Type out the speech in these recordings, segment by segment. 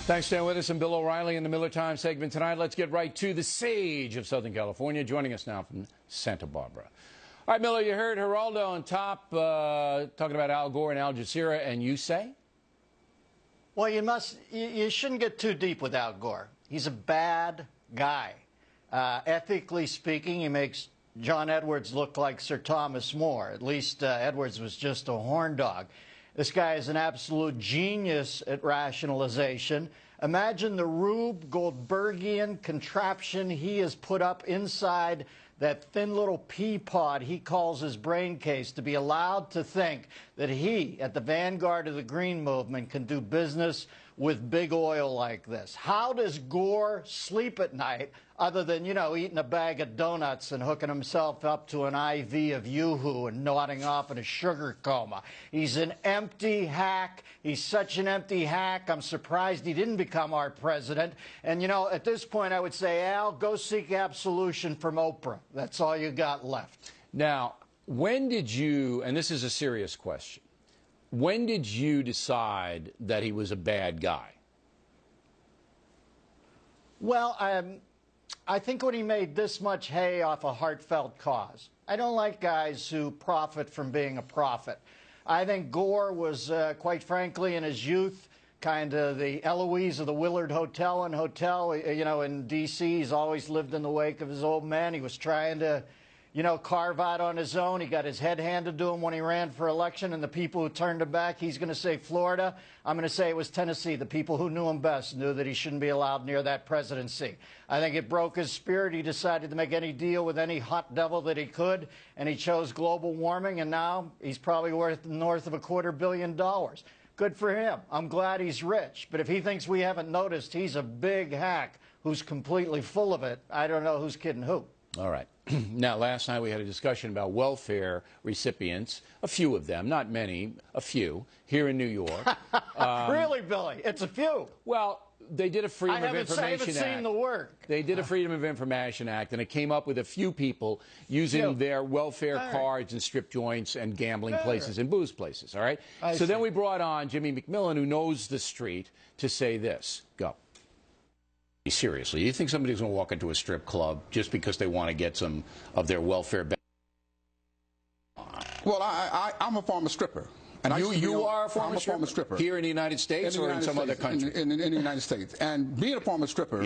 Thanks for staying with us. I'm Bill O'Reilly in the Miller Time segment tonight. Let's get right to the sage of Southern California, joining us now from Santa Barbara. All right, Miller, you heard Geraldo on top talking about Al Gore and Al Jazeera, and you say? Well, you shouldn't get too deep with Al Gore. He's a bad guy. Ethically speaking, he makes John Edwards look like Sir Thomas More. At least Edwards was just a horn dog. This guy is an absolute genius at rationalization. Imagine the Rube Goldbergian contraption he has put up inside that thin little pea pod he calls his brain case to be allowed to think that he, at the vanguard of the Green Movement, can do business with big oil like this. How does Gore sleep at night other than, eating a bag of donuts and hooking himself up to an IV of Yoo-Hoo and nodding off in a sugar coma? He's an empty hack. He's such an empty hack. I'm surprised he didn't become our president. And, at this point, I would say, Al, go seek absolution from Oprah. That's all you got left. Now, when did you, and this is a serious question, when did you decide that he was a bad guy? Well, I think when he made this much hay off a heartfelt cause. I don't like guys who profit from being a prophet. I think Gore was, quite frankly, in his youth, kind of the Eloise of the Willard Hotel in D.C. He's always lived in the wake of his old man. He was trying to, carve out on his own. He got his head handed to him when he ran for election, and the people who turned him back, he's going to say Florida. I'm going to say it was Tennessee. The people who knew him best knew that he shouldn't be allowed near that presidency. I think it broke his spirit. He decided to make any deal with any hot devil that he could, and he chose global warming, and now he's probably worth north of $250 million. Good for him. I'm glad he's rich. But if he thinks we haven't noticed he's a big hack who's completely full of it, I don't know who's kidding who. All right. Now, last night we had a discussion about welfare recipients, a few of them, not many, a few, here in New York. Really, Billy? It's a few. Well, they did a Freedom of Information Act. I haven't seen the work. They did a Freedom of Information Act, and it came up with a few people using their welfare cards in strip joints and gambling places and booze places, all right? So then we brought on Jimmy McMillan, who knows the street, to say this. Go. Seriously, you think somebody's going to walk into a strip club just because they want to get some of their welfare benefits? Well, I'm a former stripper. And you are a former stripper here in the United States or in some other country? In the United States. And being a former stripper,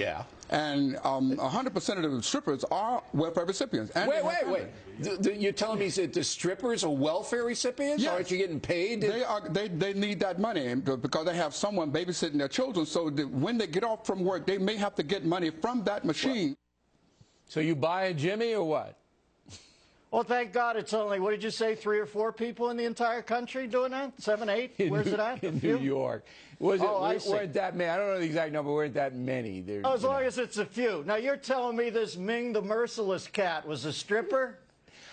and 100% of the strippers are welfare recipients. And wait. You're telling me that the strippers are welfare recipients? Yes. Aren't you getting paid? They need that money because they have someone babysitting their children. So that when they get off from work, they may have to get money from that machine. So you buy a Jimmy or what? Well, thank God it's only, what did you say, 3 or 4 people in the entire country doing that? 7, 8? Where's it at? In New York. Weren't that many? I don't know the exact number. Weren't that many? As long as it's a few. Now, you're telling me this Ming the Merciless cat was a stripper?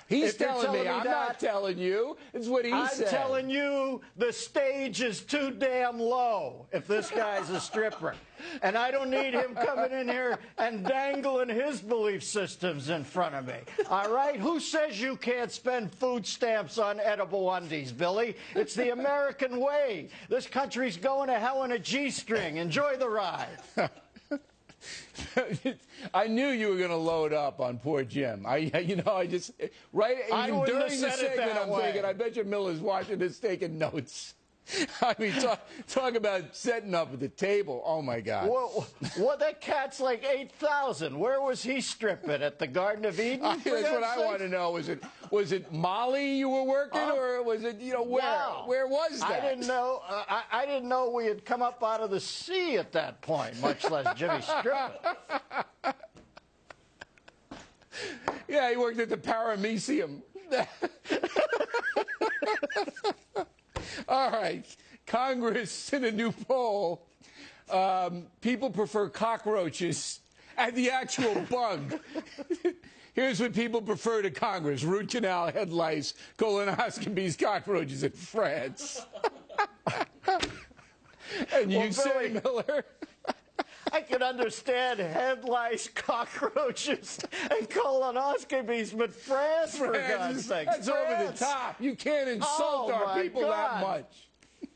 He's telling me. I'm not telling you. It's what he said. I'm telling you the stage is too damn low if this guy's a stripper. And I don't need him coming in here and dangling his belief systems in front of me. All right? Who says you can't spend food stamps on edible undies, Billy? It's the American way. This country's going to hell in a G-string. Enjoy the ride. I knew you were going to load up on poor Jim. During the segment, I'm thinking, I bet you Miller's watching this taking notes. I mean, talk about setting up at the table. Oh, my God. Well, that cat's like 8,000. Where was he stripping? At the Garden of Eden? That's what I want to know. Was it Molly you were working, or was it, where was that? I didn't know we had come up out of the sea at that point, much less Jimmy stripping. Yeah, he worked at the Paramuseum. All right. Congress, in a new poll, people prefer cockroaches and the actual bug. Here's what people prefer to Congress: root canal, head lice, colonoscopies, cockroaches in France. And you say, Miller? I can understand head lice, cockroaches, and colonoscopies, but France, for God's sake. That's over the top. You can't insult our people that much.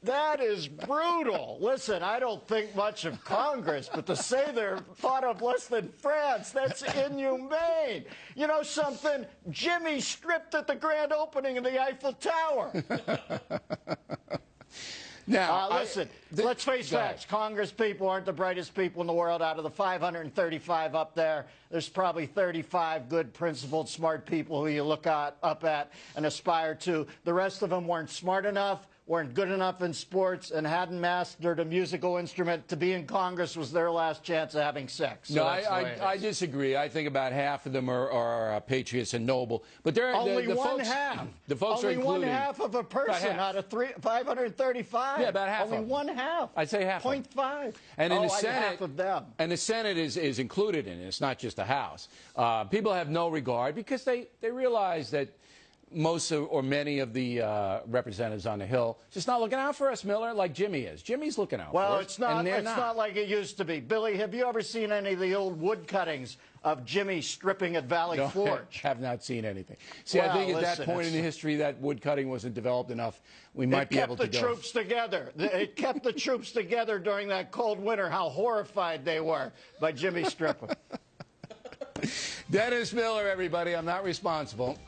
That is brutal. Listen, I don't think much of Congress, but to say they're thought of less than France, that's inhumane. You know something? Jimmy stripped at the grand opening of the Eiffel Tower. Now, listen, let's face facts. Congress people aren't the brightest people in the world. Out of the 535 up there, there's probably 35 good, principled, smart people who you look up at and aspire to. The rest of them weren't smart enough, weren't good enough in sports, and hadn't mastered a musical instrument. To be in Congress was their last chance of having sex. So no, I disagree. I think about half of them are patriots and noble. But they're only the one folks, half. The folks only are including, one half of a person out of 535. Yeah, about half. Only one half. I'd say half. 0.5. And in the Senate, half of them. And the Senate is included in it. It's not just the House. People have no regard because they realize that most or many of the representatives on the Hill just not looking out for us, Miller, like Jimmy is. Jimmy's looking out for us. Well, it's not like it used to be. Billy, have you ever seen any of the old wood cuttings of Jimmy stripping at Valley Forge? I have not seen anything. See, well, I think at that point in the history that wood cutting wasn't developed enough. We might be able to go. It kept the troops together. It kept the troops together during that cold winter, how horrified they were by Jimmy stripping. Dennis Miller, everybody. I'm not responsible.